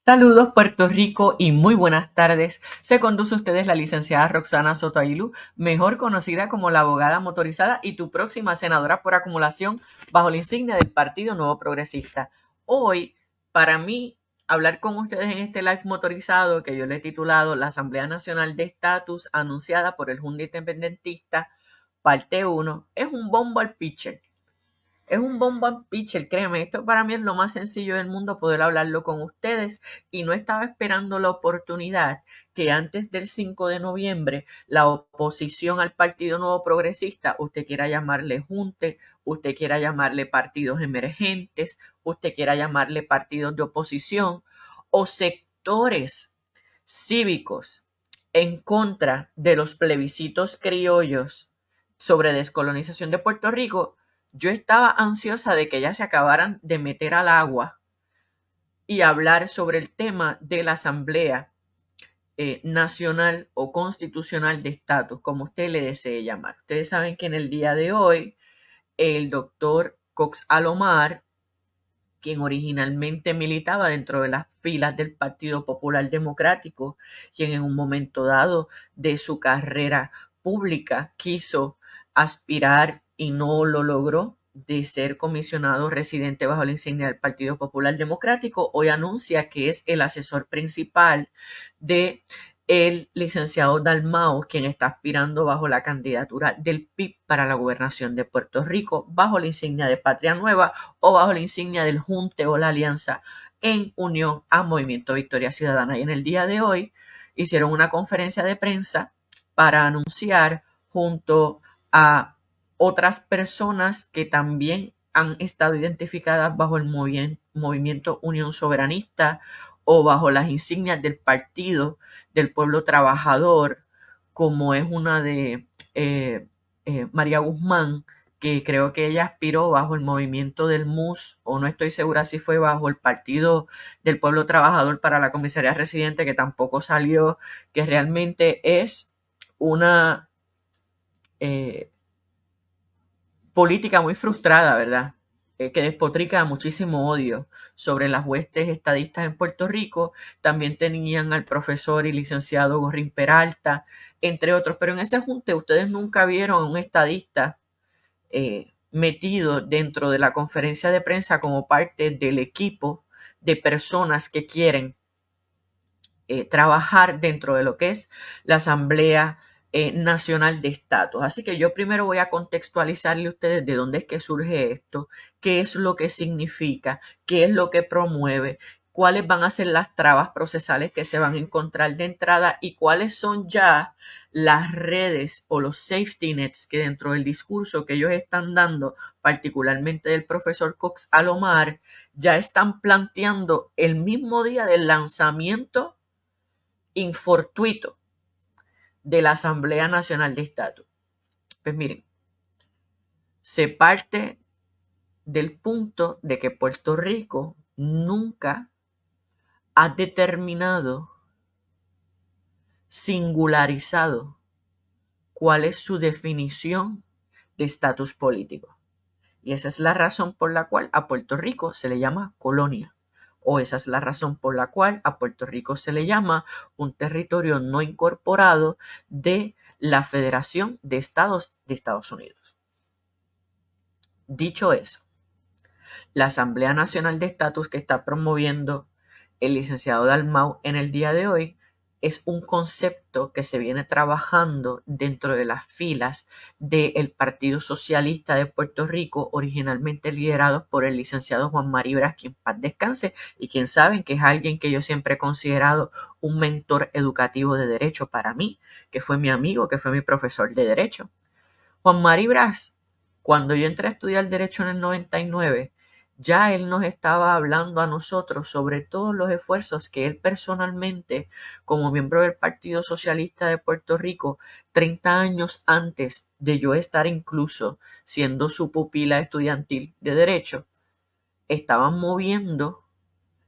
Saludos Puerto Rico y muy buenas tardes. Se conduce a ustedes la licenciada Roxana Soto Ailú, mejor conocida como la abogada motorizada y tu próxima senadora por acumulación bajo la insignia del Partido Nuevo Progresista. Hoy, para mí, hablar con ustedes en este live motorizado que yo le he titulado La Asamblea Nacional de Estatus anunciada por el Junta Independentista, parte uno, es un bombo al pitcher. Es un bomb and pitcher, créeme, esto para mí es lo más sencillo del mundo poder hablarlo con ustedes y no estaba esperando la oportunidad que antes del 5 de noviembre la oposición al Partido Nuevo Progresista, usted quiera llamarle junte, usted quiera llamarle partidos emergentes, usted quiera llamarle partidos de oposición o sectores cívicos en contra de los plebiscitos criollos sobre descolonización de Puerto Rico. Yo estaba ansiosa de que ya se acabaran de meter al agua y hablar sobre el tema de la Asamblea Nacional o Constitucional de Estatus, como usted le desee llamar. Ustedes saben que en el día de hoy el doctor Cox Alomar, quien originalmente militaba dentro de las filas del Partido Popular Democrático, quien en un momento dado de su carrera pública quiso aspirar y no lo logró de ser comisionado residente bajo la insignia del Partido Popular Democrático, hoy anuncia que es el asesor principal de el licenciado Dalmau, quien está aspirando bajo la candidatura del PIB para la gobernación de Puerto Rico, bajo la insignia de Patria Nueva o bajo la insignia del Junte o la Alianza en unión a Movimiento Victoria Ciudadana. Y en el día de hoy hicieron una conferencia de prensa para anunciar junto a otras personas que también han estado identificadas bajo el movimiento Unión Soberanista o bajo las insignias del Partido del Pueblo Trabajador, como es una de María Guzmán, que creo que ella aspiró bajo el movimiento del MUS, o no estoy segura si fue bajo el Partido del Pueblo Trabajador para la comisaría residente, que tampoco salió, que realmente es una política muy frustrada, ¿verdad? Que despotrica muchísimo odio sobre las huestes estadistas en Puerto Rico. También tenían al profesor y licenciado Gorrín Peralta, entre otros. Pero en ese junte ustedes nunca vieron a un estadista metido dentro de la conferencia de prensa como parte del equipo de personas que quieren trabajar dentro de lo que es la Asamblea Nacional de Estatus. Así que yo primero voy a contextualizarle a ustedes de dónde es que surge esto, qué es lo que significa, qué es lo que promueve, cuáles van a ser las trabas procesales que se van a encontrar de entrada y cuáles son ya las redes o los safety nets que dentro del discurso que ellos están dando, particularmente del profesor Cox Alomar, ya están planteando el mismo día del lanzamiento infortuito de la Asamblea Nacional de Estatus. Pues miren, se parte del punto de que Puerto Rico nunca ha determinado, singularizado, cuál es su definición de estatus político. Y esa es la razón por la cual a Puerto Rico se le llama colonia. O esa es la razón por la cual a Puerto Rico se le llama un territorio no incorporado de la Federación de Estados de Estados Unidos. Dicho eso, la Asamblea Nacional de Estatus que está promoviendo el licenciado Dalmau en el día de hoy es un concepto que se viene trabajando dentro de las filas del Partido Socialista de Puerto Rico, originalmente liderados por el licenciado Juan Mari Brás, quien paz descanse, y quien saben que es alguien que yo siempre he considerado un mentor educativo de derecho para mí, que fue mi amigo, que fue mi profesor de derecho. Juan Mari Brás, cuando yo entré a estudiar derecho en el 99, ya él nos estaba hablando a nosotros sobre todos los esfuerzos que él personalmente, como miembro del Partido Socialista de Puerto Rico, 30 años antes de yo estar incluso siendo su pupila estudiantil de derecho, estaban moviendo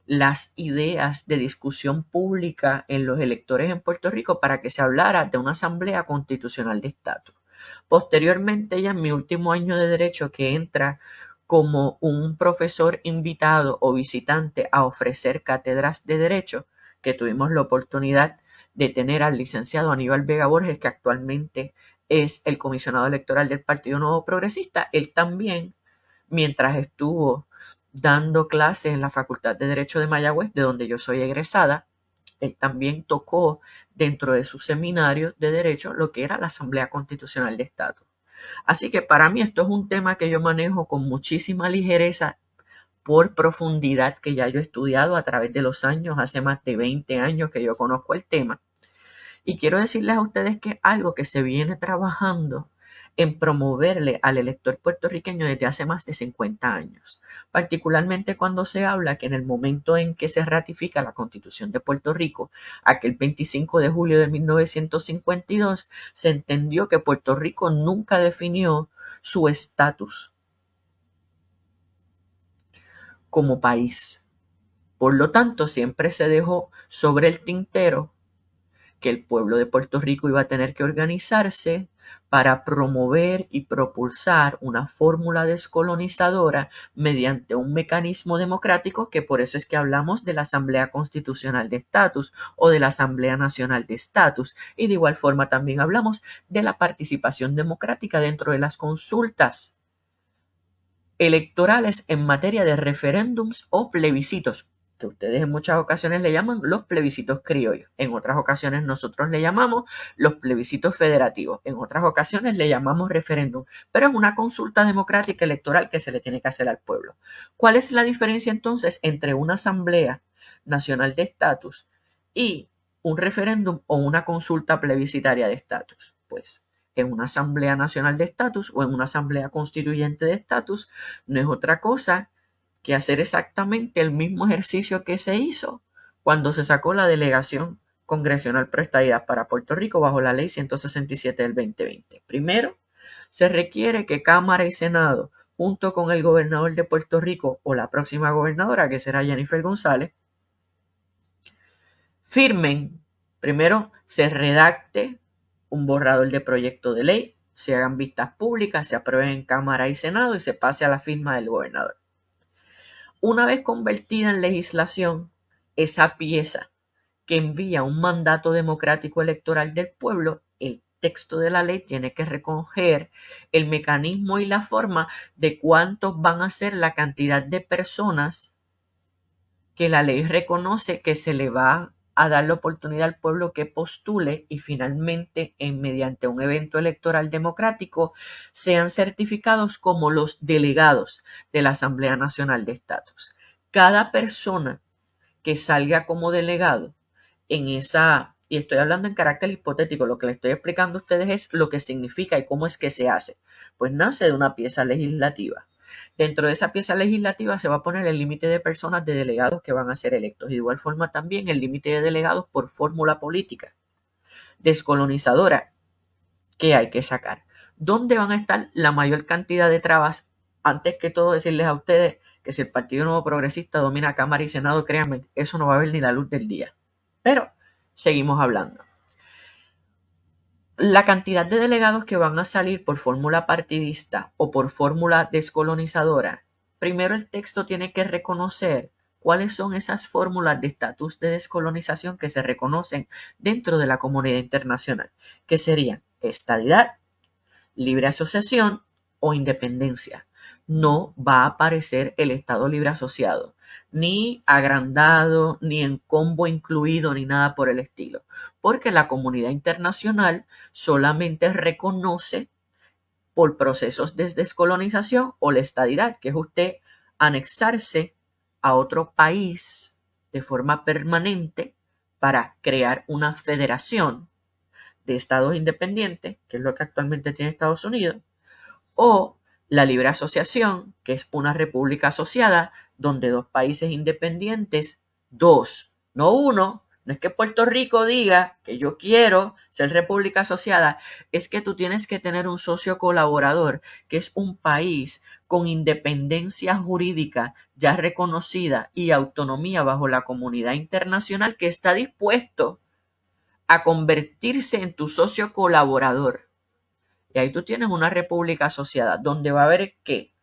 las ideas de discusión pública en los electores en Puerto Rico para que se hablara de una asamblea constitucional de estatus. Posteriormente, ya en mi último año de derecho, que entra como un profesor invitado o visitante a ofrecer cátedras de derecho, que tuvimos la oportunidad de tener al licenciado Aníbal Vega Borges, que actualmente es el comisionado electoral del Partido Nuevo Progresista. Él también, mientras estuvo dando clases en la Facultad de Derecho de Mayagüez, de donde yo soy egresada, él también tocó dentro de sus seminarios de derecho lo que era la Asamblea Constitucional de Estatus. Así que para mí esto es un tema que yo manejo con muchísima ligereza por profundidad, que ya yo he estudiado a través de los años, hace más de 20 años que yo conozco el tema. Y quiero decirles a ustedes que es algo que se viene trabajando en promoverle al elector puertorriqueño desde hace más de 50 años, particularmente cuando se habla que en el momento en que se ratifica la Constitución de Puerto Rico, aquel 25 de julio de 1952, se entendió que Puerto Rico nunca definió su estatus como país. Por lo tanto, siempre se dejó sobre el tintero que el pueblo de Puerto Rico iba a tener que organizarse para promover y propulsar una fórmula descolonizadora mediante un mecanismo democrático, que por eso es que hablamos de la Asamblea Constitucional de Estatus o de la Asamblea Nacional de Estatus, y de igual forma también hablamos de la participación democrática dentro de las consultas electorales en materia de referéndums o plebiscitos, que ustedes en muchas ocasiones le llaman los plebiscitos criollos. En otras ocasiones nosotros le llamamos los plebiscitos federativos. En otras ocasiones le llamamos referéndum. Pero es una consulta democrática electoral que se le tiene que hacer al pueblo. ¿Cuál es la diferencia entonces entre una asamblea nacional de estatus y un referéndum o una consulta plebiscitaria de estatus? Pues en una asamblea nacional de estatus o en una asamblea constituyente de estatus no es otra cosa que hacer exactamente el mismo ejercicio que se hizo cuando se sacó la delegación congresional pro estadidad para Puerto Rico bajo la ley 167 del 2020. Primero, se requiere que Cámara y Senado, junto con el gobernador de Puerto Rico o la próxima gobernadora, que será Jennifer González, firmen. Primero, se redacte un borrador de proyecto de ley, se hagan vistas públicas, se aprueben en Cámara y Senado y se pase a la firma del gobernador. Una vez convertida en legislación, esa pieza que envía un mandato democrático electoral del pueblo, el texto de la ley tiene que recoger el mecanismo y la forma de cuántos van a ser la cantidad de personas que la ley reconoce que se le va a dar la oportunidad al pueblo que postule y finalmente, mediante un evento electoral democrático, sean certificados como los delegados de la Asamblea Nacional de Estatus. Cada persona que salga como delegado en esa, y estoy hablando en carácter hipotético, lo que les estoy explicando a ustedes es lo que significa y cómo es que se hace, pues nace de una pieza legislativa. Dentro de esa pieza legislativa se va a poner el límite de personas de delegados que van a ser electos. De igual forma también el límite de delegados por fórmula política descolonizadora que hay que sacar. ¿Dónde van a estar la mayor cantidad de trabas? Antes que todo, decirles a ustedes que si el Partido Nuevo Progresista domina Cámara y Senado, créanme, eso no va a ver ni la luz del día. Pero seguimos hablando. La cantidad de delegados que van a salir por fórmula partidista o por fórmula descolonizadora, primero el texto tiene que reconocer cuáles son esas fórmulas de estatus de descolonización que se reconocen dentro de la comunidad internacional, que serían estadidad, libre asociación o independencia. No va a aparecer el Estado libre asociado, ni agrandado, ni en combo incluido, ni nada por el estilo, porque la comunidad internacional solamente reconoce por procesos de descolonización o la estadidad, que es usted anexarse a otro país de forma permanente para crear una federación de estados independientes, que es lo que actualmente tiene Estados Unidos, o la libre asociación, que es una república asociada donde dos países independientes, dos, no uno, no es que Puerto Rico diga que yo quiero ser república asociada, es que tú tienes que tener un socio colaborador, que es un país con independencia jurídica ya reconocida y autonomía bajo la comunidad internacional, que está dispuesto a convertirse en tu socio colaborador. Y ahí tú tienes una república asociada donde va a haber ¿qué?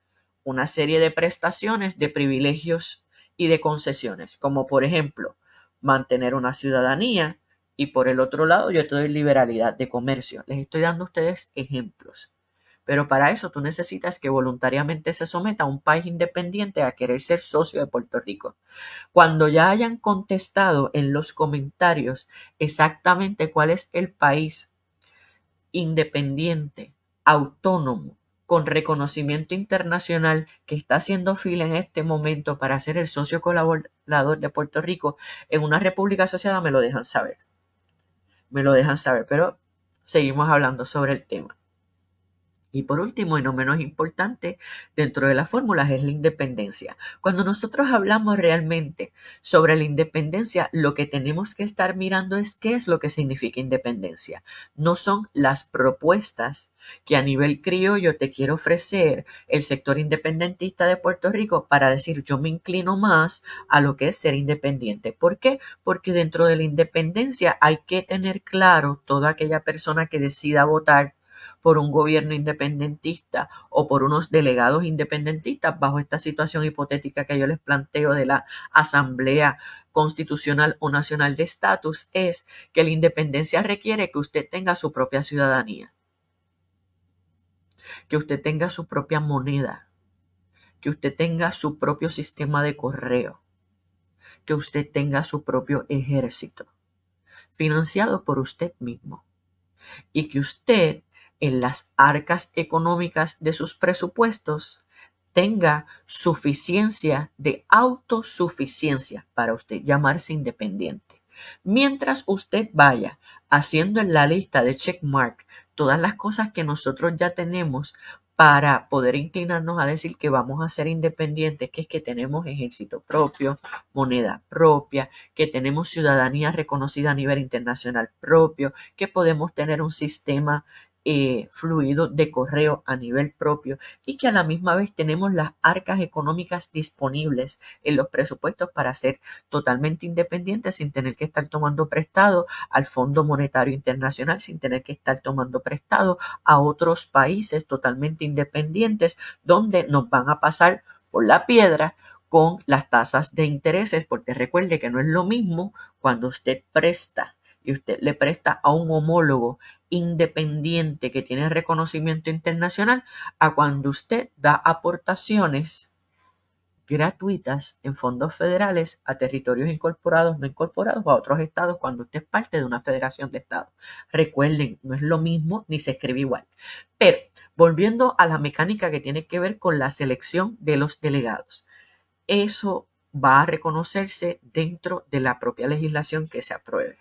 una serie de prestaciones, de privilegios y de concesiones, como por ejemplo, mantener una ciudadanía y por el otro lado yo te doy liberalidad de comercio. Les estoy dando a ustedes ejemplos. Pero para eso tú necesitas que voluntariamente se someta a un país independiente a querer ser socio de Puerto Rico. Cuando ya hayan contestado en los comentarios exactamente cuál es el país independiente, autónomo, con reconocimiento internacional que está haciendo fila en este momento para ser el socio colaborador de Puerto Rico en una república asociada, me lo dejan saber. Me lo dejan saber, pero seguimos hablando sobre el tema. Y por último, y no menos importante, dentro de las fórmulas es la independencia. Cuando nosotros hablamos realmente sobre la independencia, lo que tenemos que estar mirando es qué es lo que significa independencia. No son las propuestas que a nivel criollo te quiere ofrecer el sector independentista de Puerto Rico para decir yo me inclino más a lo que es ser independiente. ¿Por qué? Porque dentro de la independencia hay que tener claro toda aquella persona que decida votar por un gobierno independentista o por unos delegados independentistas bajo esta situación hipotética que yo les planteo de la Asamblea Constitucional o Nacional de Estatus, es que la independencia requiere que usted tenga su propia ciudadanía, que usted tenga su propia moneda, que usted tenga su propio sistema de correo, que usted tenga su propio ejército, financiado por usted mismo, y que usted en las arcas económicas de sus presupuestos tenga suficiencia de autosuficiencia para usted llamarse independiente. Mientras usted vaya haciendo en la lista de checkmark todas las cosas que nosotros ya tenemos para poder inclinarnos a decir que vamos a ser independientes, que es que tenemos ejército propio, moneda propia, que tenemos ciudadanía reconocida a nivel internacional propio, que podemos tener un sistema fluido de correo a nivel propio y que a la misma vez tenemos las arcas económicas disponibles en los presupuestos para ser totalmente independientes sin tener que estar tomando prestado al Fondo Monetario Internacional, sin tener que estar tomando prestado a otros países totalmente independientes donde nos van a pasar por la piedra con las tasas de intereses, porque recuerde que no es lo mismo cuando usted presta y usted le presta a un homólogo independiente que tiene reconocimiento internacional a cuando usted da aportaciones gratuitas en fondos federales a territorios incorporados, no incorporados o a otros estados cuando usted es parte de una federación de estados. Recuerden, no es lo mismo ni se escribe igual. Pero volviendo a la mecánica que tiene que ver con la selección de los delegados, eso va a reconocerse dentro de la propia legislación que se apruebe.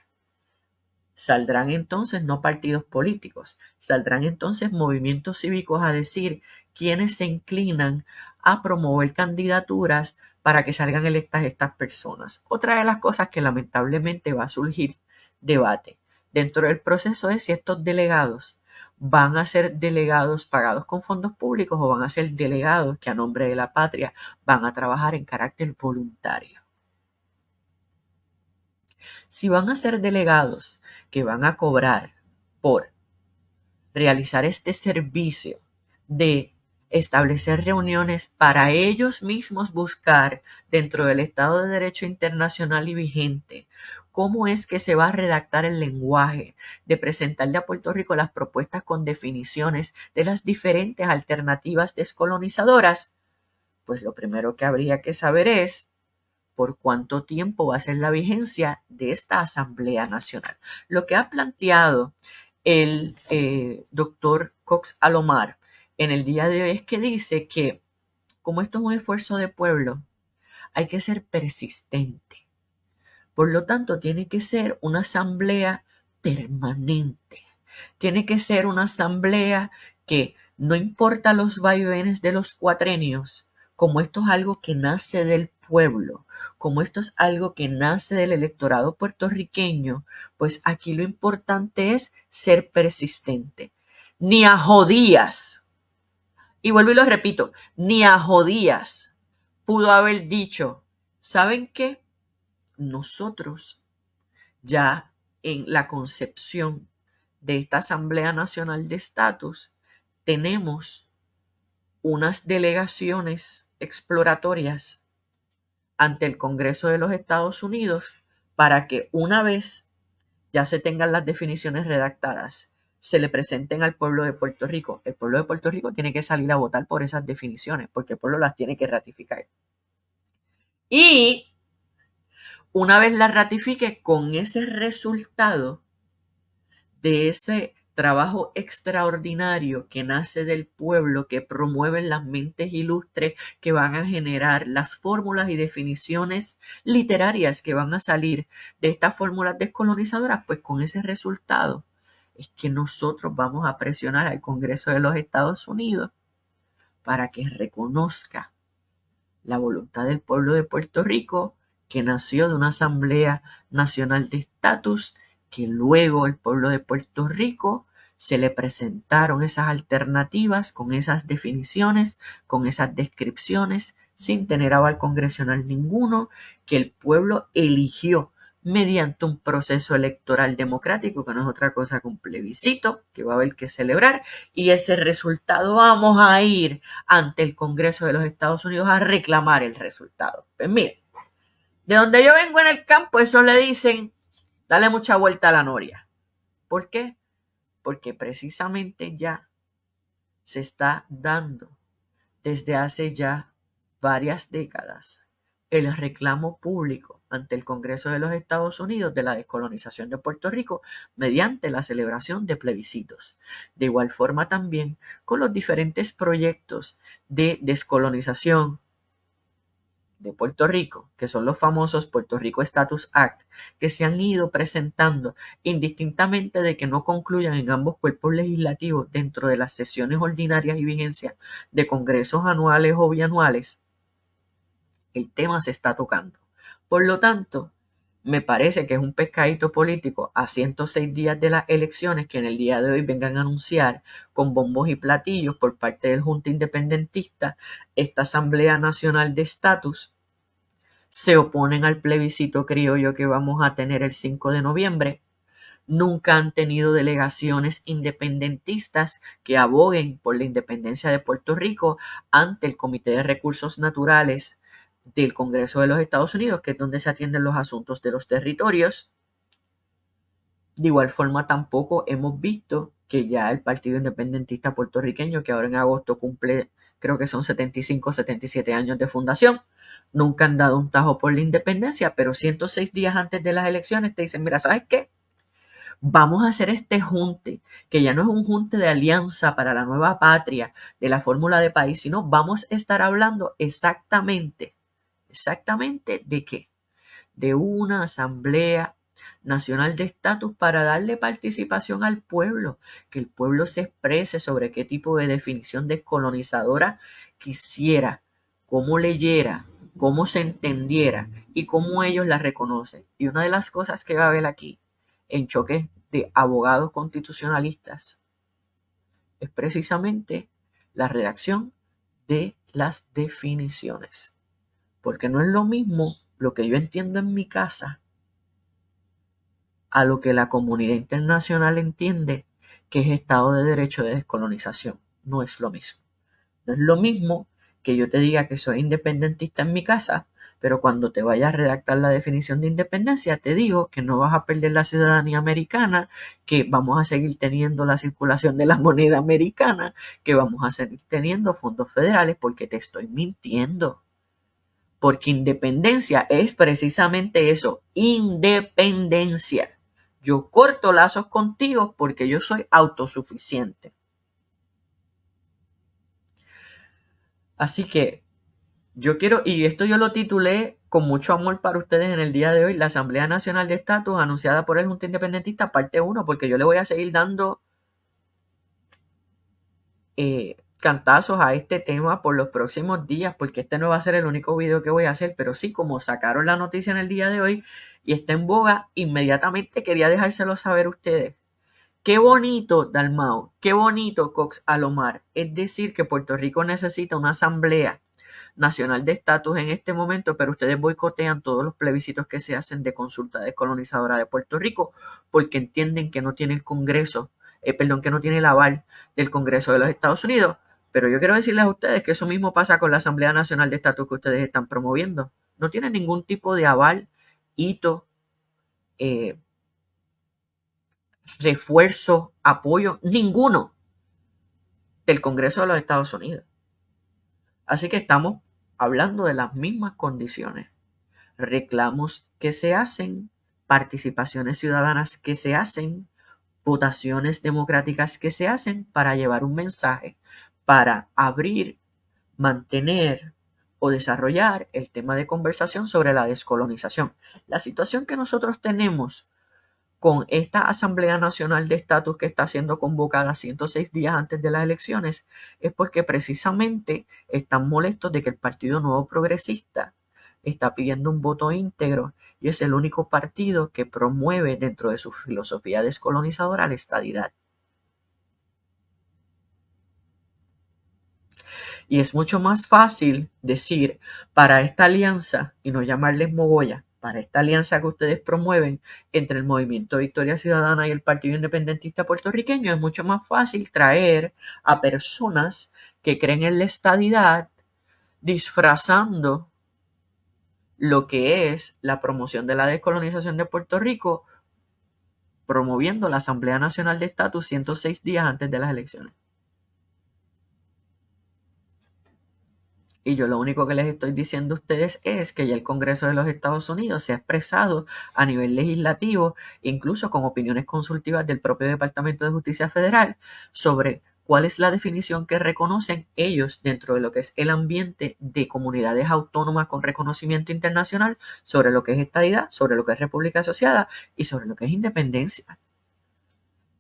Saldrán entonces no partidos políticos, saldrán entonces movimientos cívicos a decir quiénes se inclinan a promover candidaturas para que salgan electas estas personas. Otra de las cosas que lamentablemente va a surgir debate dentro del proceso es si estos delegados van a ser delegados pagados con fondos públicos o van a ser delegados que a nombre de la patria van a trabajar en carácter voluntario. Si van a ser delegados que van a cobrar por realizar este servicio de establecer reuniones para ellos mismos buscar dentro del Estado de Derecho internacional y vigente cómo es que se va a redactar el lenguaje, de presentarle a Puerto Rico las propuestas con definiciones de las diferentes alternativas descolonizadoras, pues lo primero que habría que saber es por cuánto tiempo va a ser la vigencia de esta Asamblea Nacional. Lo que ha planteado el doctor Cox Alomar en el día de hoy es que dice que como esto es un esfuerzo de pueblo, hay que ser persistente. Por lo tanto, tiene que ser una asamblea permanente. Tiene que ser una asamblea que no importa los vaivenes de los cuatrenios, como esto es algo que nace del pueblo, como esto es algo que nace del electorado puertorriqueño, pues aquí lo importante es ser persistente. Ni a jodías, y vuelvo y lo repito, ni a jodías pudo haber dicho, ¿saben qué? Nosotros ya en la concepción de esta Asamblea Nacional de Estatus tenemos unas delegaciones exploratorias ante el Congreso de los Estados Unidos para que una vez ya se tengan las definiciones redactadas, se le presenten al pueblo de Puerto Rico. El pueblo de Puerto Rico tiene que salir a votar por esas definiciones porque el pueblo las tiene que ratificar. Y una vez las ratifique, con ese resultado de ese trabajo extraordinario que nace del pueblo, que promueven las mentes ilustres que van a generar las fórmulas y definiciones literarias que van a salir de estas fórmulas descolonizadoras, pues con ese resultado es que nosotros vamos a presionar al Congreso de los Estados Unidos para que reconozca la voluntad del pueblo de Puerto Rico, que nació de una Asamblea Nacional de Estatus, que luego el pueblo de Puerto Rico se le presentaron esas alternativas con esas definiciones, con esas descripciones, sin tener aval congresional ninguno, que el pueblo eligió mediante un proceso electoral democrático, que no es otra cosa que un plebiscito, que va a haber que celebrar, y ese resultado vamos a ir ante el Congreso de los Estados Unidos a reclamar el resultado. Pues mire, de donde yo vengo en el campo, eso le dicen, dale mucha vuelta a la noria. ¿Por qué? Porque precisamente ya se está dando desde hace ya varias décadas el reclamo público ante el Congreso de los Estados Unidos de la descolonización de Puerto Rico mediante la celebración de plebiscitos. De igual forma también con los diferentes proyectos de descolonización de Puerto Rico, que son los famosos Puerto Rico Status Act, que se han ido presentando indistintamente de que no concluyan en ambos cuerpos legislativos dentro de las sesiones ordinarias y vigencia de congresos anuales o bianuales. El tema se está tocando. Por lo tanto, me parece que es un pescadito político a 106 días de las elecciones que en el día de hoy vengan a anunciar con bombos y platillos por parte del Junta Independentista esta Asamblea Nacional de Estatus. Se oponen al plebiscito criollo que vamos a tener el 5 de noviembre. Nunca han tenido delegaciones independentistas que aboguen por la independencia de Puerto Rico ante el Comité de Recursos Naturales del Congreso de los Estados Unidos, que es donde se atienden los asuntos de los territorios. De igual forma, tampoco hemos visto que ya el Partido Independentista Puertorriqueño, que ahora en agosto cumple, creo que son 75 o 77 años de fundación, nunca han dado un tajo por la independencia, pero 106 días antes de las elecciones te dicen, mira, ¿sabes qué? Vamos a hacer este junte, que ya no es un junte de alianza para la nueva patria, de la fórmula de país, sino vamos a estar hablando exactamente ¿de qué? De una Asamblea Nacional de Estatus para darle participación al pueblo, que el pueblo se exprese sobre qué tipo de definición descolonizadora quisiera, cómo leyera, cómo se entendiera y cómo ellos la reconocen. Y una de las cosas que va a haber aquí, en choques de abogados constitucionalistas, es precisamente la redacción de las definiciones. Porque no es lo mismo lo que yo entiendo en mi casa a lo que la comunidad internacional entiende que es Estado de Derecho de descolonización. No es lo mismo. No es lo mismo que yo te diga que soy independentista en mi casa, pero cuando te vayas a redactar la definición de independencia, te digo que no vas a perder la ciudadanía americana, que vamos a seguir teniendo la circulación de la moneda americana, que vamos a seguir teniendo fondos federales, porque te estoy mintiendo. Porque independencia es precisamente eso, independencia. Yo corto lazos contigo porque yo soy autosuficiente. Así que yo quiero, y esto yo lo titulé con mucho amor para ustedes en el día de hoy, la Asamblea Nacional de Estatus anunciada por el Junta Independentista, parte 1, porque yo le voy a seguir dando cantazos a este tema por los próximos días, porque este no va a ser el único video que voy a hacer, pero sí, como sacaron la noticia en el día de hoy y está en boga, inmediatamente quería dejárselo saber a ustedes. Qué bonito, Dalmau, qué bonito, Cox Alomar. Es decir, que Puerto Rico necesita una Asamblea Nacional de Estatus en este momento, pero ustedes boicotean todos los plebiscitos que se hacen de consulta descolonizadora de Puerto Rico porque entienden que no tiene el Congreso, que no tiene el aval del Congreso de los Estados Unidos. Pero yo quiero decirles a ustedes que eso mismo pasa con la Asamblea Nacional de Estatus que ustedes están promoviendo. No tiene ningún tipo de aval, hito, eh, refuerzo, apoyo, ninguno del Congreso de los Estados Unidos. Así que estamos hablando de las mismas condiciones. Reclamos que se hacen, participaciones ciudadanas que se hacen, votaciones democráticas que se hacen para llevar un mensaje, para abrir, mantener o desarrollar el tema de conversación sobre la descolonización. La situación que nosotros tenemos con esta Asamblea Nacional de Estatus que está siendo convocada 106 días antes de las elecciones es porque precisamente están molestos de que el Partido Nuevo Progresista está pidiendo un voto íntegro y es el único partido que promueve dentro de su filosofía descolonizadora la estadidad. Y es mucho más fácil decir para esta alianza, y no llamarles mogolla, para esta alianza que ustedes promueven entre el Movimiento Victoria Ciudadana y el Partido Independentista Puertorriqueño, es mucho más fácil traer a personas que creen en la estadidad disfrazando lo que es la promoción de la descolonización de Puerto Rico, promoviendo la Asamblea Nacional de Estatus 106 días antes de las elecciones. Y yo lo único que les estoy diciendo a ustedes es que ya el Congreso de los Estados Unidos se ha expresado a nivel legislativo, incluso con opiniones consultivas del propio Departamento de Justicia Federal, sobre cuál es la definición que reconocen ellos dentro de lo que es el ambiente de comunidades autónomas con reconocimiento internacional, sobre lo que es estadidad, sobre lo que es república asociada y sobre lo que es independencia.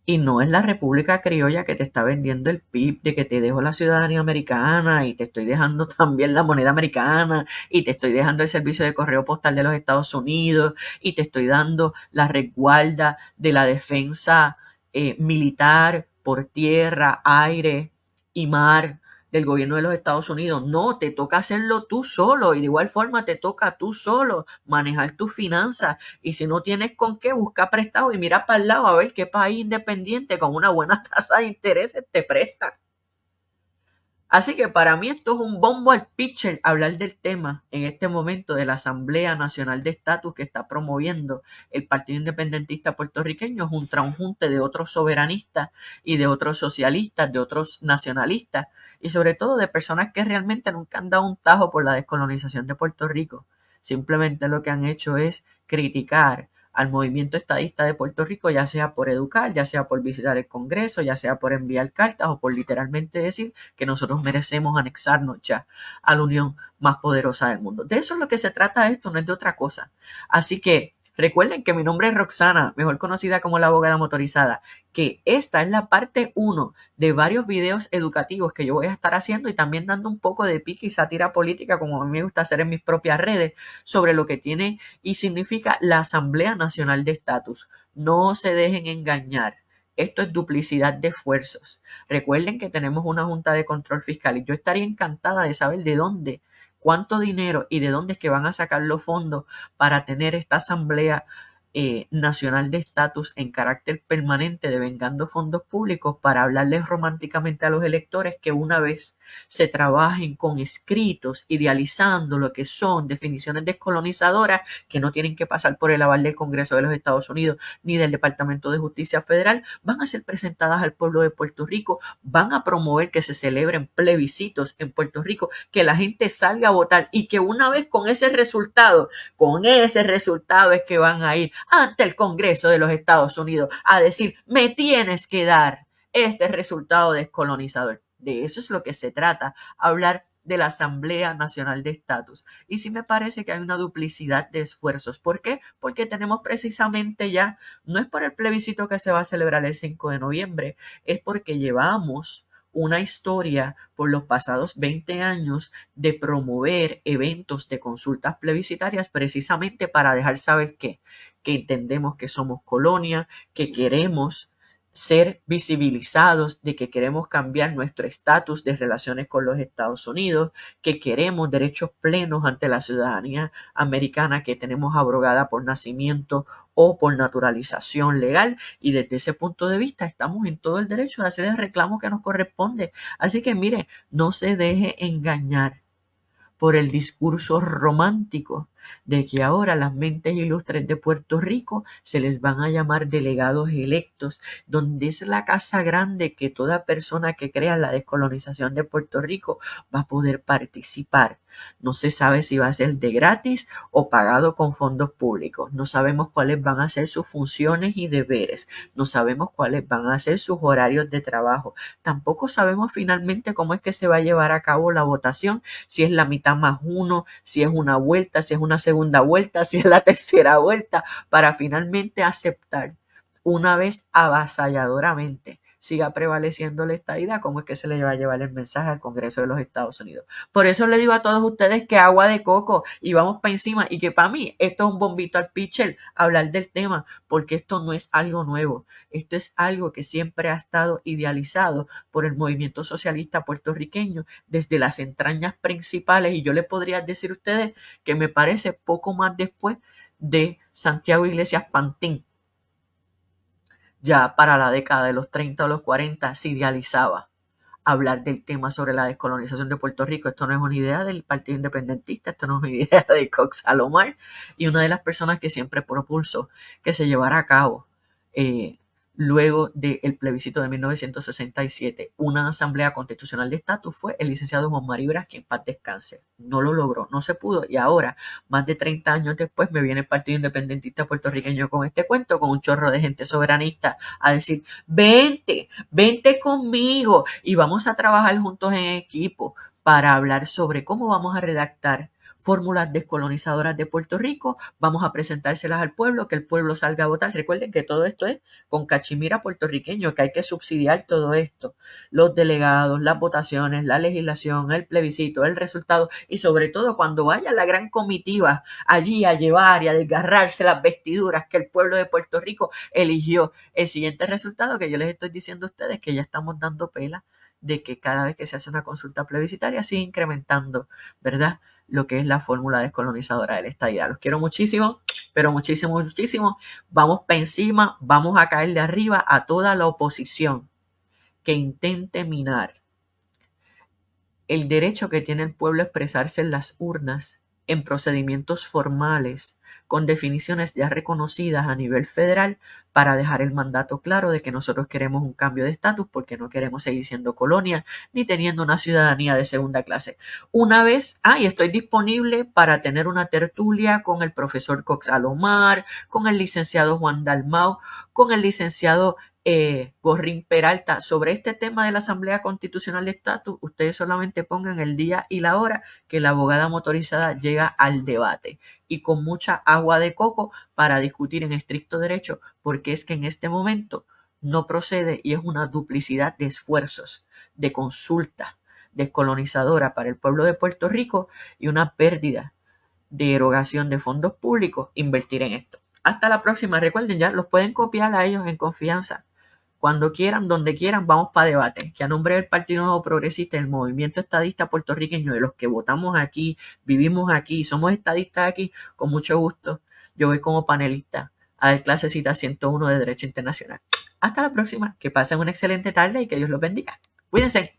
Y no es la República Criolla que te está vendiendo el PIB, de que te dejo la ciudadanía americana y te estoy dejando también la moneda americana y te estoy dejando el servicio de correo postal de los Estados Unidos y te estoy dando la resguarda de la defensa militar por tierra, aire y mar del gobierno de los Estados Unidos. No, te toca hacerlo tú solo y de igual forma te toca tú solo manejar tus finanzas y si no tienes con qué, busca prestado y mira para el lado a ver qué país independiente con una buena tasa de intereses te presta. Así que para mí esto es un bombo al pitcher hablar del tema en este momento de la Asamblea Nacional de Estatus que está promoviendo el Partido Independentista Puertorriqueño junto a un junte de otros soberanistas y de otros socialistas, de otros nacionalistas y sobre todo de personas que realmente nunca han dado un tajo por la descolonización de Puerto Rico. Simplemente lo que han hecho es criticar al movimiento estadista de Puerto Rico, ya sea por educar, ya sea por visitar el Congreso, ya sea por enviar cartas o por literalmente decir que nosotros merecemos anexarnos ya a la unión más poderosa del mundo. De eso es lo que se trata esto, no es de otra cosa. Así que recuerden que mi nombre es Roxana, mejor conocida como la abogada motorizada, que esta es la parte 1 de varios videos educativos que yo voy a estar haciendo y también dando un poco de pique y sátira política, como a mí me gusta hacer en mis propias redes, sobre lo que tiene y significa la Asamblea Nacional de Estatus. No se dejen engañar. Esto es duplicidad de esfuerzos. Recuerden que tenemos una Junta de Control Fiscal y yo estaría encantada de saber de dónde, cuánto dinero y de dónde es que van a sacar los fondos para tener esta Asamblea Nacional de Estatus en carácter permanente, devengando fondos públicos para hablarles románticamente a los electores que una vez se trabajen con escritos idealizando lo que son definiciones descolonizadoras que no tienen que pasar por el aval del Congreso de los Estados Unidos ni del Departamento de Justicia Federal, van a ser presentadas al pueblo de Puerto Rico, van a promover que se celebren plebiscitos en Puerto Rico, que la gente salga a votar y que una vez con ese resultado es que van a ir ante el Congreso de los Estados Unidos a decir, me tienes que dar este resultado descolonizador. De eso es lo que se trata, hablar de la Asamblea Nacional de Estatus. Y sí me parece que hay una duplicidad de esfuerzos. ¿Por qué? Porque tenemos precisamente ya, no es por el plebiscito que se va a celebrar el 5 de noviembre, es porque llevamos una historia por los pasados 20 años de promover eventos de consultas plebiscitarias precisamente para dejar saber que entendemos que somos colonia, que queremos ser visibilizados de que queremos cambiar nuestro estatus de relaciones con los Estados Unidos, que queremos derechos plenos ante la ciudadanía americana que tenemos abrogada por nacimiento o por naturalización legal, y desde ese punto de vista estamos en todo el derecho de hacer el reclamo que nos corresponde. Así que mire, no se deje engañar por el discurso romántico de que ahora las mentes ilustres de Puerto Rico se les van a llamar delegados electos, donde es la casa grande que toda persona que crea la descolonización de Puerto Rico va a poder participar. No se sabe si va a ser de gratis o pagado con fondos públicos. No sabemos cuáles van a ser sus funciones y deberes. No sabemos cuáles van a ser sus horarios de trabajo. Tampoco sabemos finalmente cómo es que se va a llevar a cabo la votación, si es la mitad más uno, si es una vuelta, si es una segunda vuelta, si es la tercera vuelta, para finalmente aceptar una vez avasalladoramente siga prevaleciendo la estadidad, cómo es que se le va a llevar el mensaje al Congreso de los Estados Unidos. Por eso le digo a todos ustedes que agua de coco y vamos para encima, y que para mí esto es un bombito al pitcher hablar del tema, porque esto no es algo nuevo, esto es algo que siempre ha estado idealizado por el movimiento socialista puertorriqueño desde las entrañas principales, y yo le podría decir a ustedes que me parece poco más después de Santiago Iglesias Pantín. Ya para la década de los 30 o los 40 se idealizaba hablar del tema sobre la descolonización de Puerto Rico. Esto no es una idea del Partido Independentista, esto no es una idea de Cox Salomar, y una de las personas que siempre propulsó que se llevara a cabo eh, luego del plebiscito de 1967 una asamblea constitucional de estatus fue el licenciado Juan Mari Brás, que en paz descanse. No lo logró, no se pudo, y ahora, más de 30 años después, me viene el Partido Independentista puertorriqueño con este cuento, con un chorro de gente soberanista a decir: vente conmigo y vamos a trabajar juntos en equipo para hablar sobre cómo vamos a redactar fórmulas descolonizadoras de Puerto Rico, vamos a presentárselas al pueblo, que el pueblo salga a votar. Recuerden que todo esto es con cachimira puertorriqueño, que hay que subsidiar todo esto, los delegados, las votaciones, la legislación, el plebiscito, el resultado, y sobre todo cuando vaya la gran comitiva allí a llevar y a desgarrarse las vestiduras que el pueblo de Puerto Rico eligió. El siguiente resultado que yo les estoy diciendo a ustedes, que ya estamos dando pela de que cada vez que se hace una consulta plebiscitaria sigue incrementando, ¿verdad?, lo que es la fórmula descolonizadora de la estadidad. Los quiero muchísimo, pero muchísimo, muchísimo. Vamos para encima, vamos a caer de arriba a toda la oposición que intente minar el derecho que tiene el pueblo a expresarse en las urnas, en procedimientos formales, con definiciones ya reconocidas a nivel federal, para dejar el mandato claro de que nosotros queremos un cambio de estatus, porque no queremos seguir siendo colonia ni teniendo una ciudadanía de segunda clase. Una vez, y estoy disponible para tener una tertulia con el profesor Cox Salomar, con el licenciado Juan Dalmau, con el licenciado Gorrín Peralta sobre este tema de la Asamblea Constitucional de Estatus. Ustedes solamente pongan el día y la hora que la abogada motorizada llega al debate, y con mucha agua de coco para discutir en estricto derecho, porque es que en este momento no procede y es una duplicidad de esfuerzos, de consulta descolonizadora para el pueblo de Puerto Rico, y una pérdida de erogación de fondos públicos invertir en esto. Hasta la próxima. Recuerden, ya los pueden copiar a ellos en confianza. Cuando quieran, donde quieran, vamos para debate. Que a nombre del Partido Nuevo Progresista, el movimiento estadista puertorriqueño, de los que votamos aquí, vivimos aquí, somos estadistas aquí, con mucho gusto, yo voy como panelista a la clasecita 101 de Derecho Internacional. Hasta la próxima. Que pasen una excelente tarde y que Dios los bendiga. Cuídense.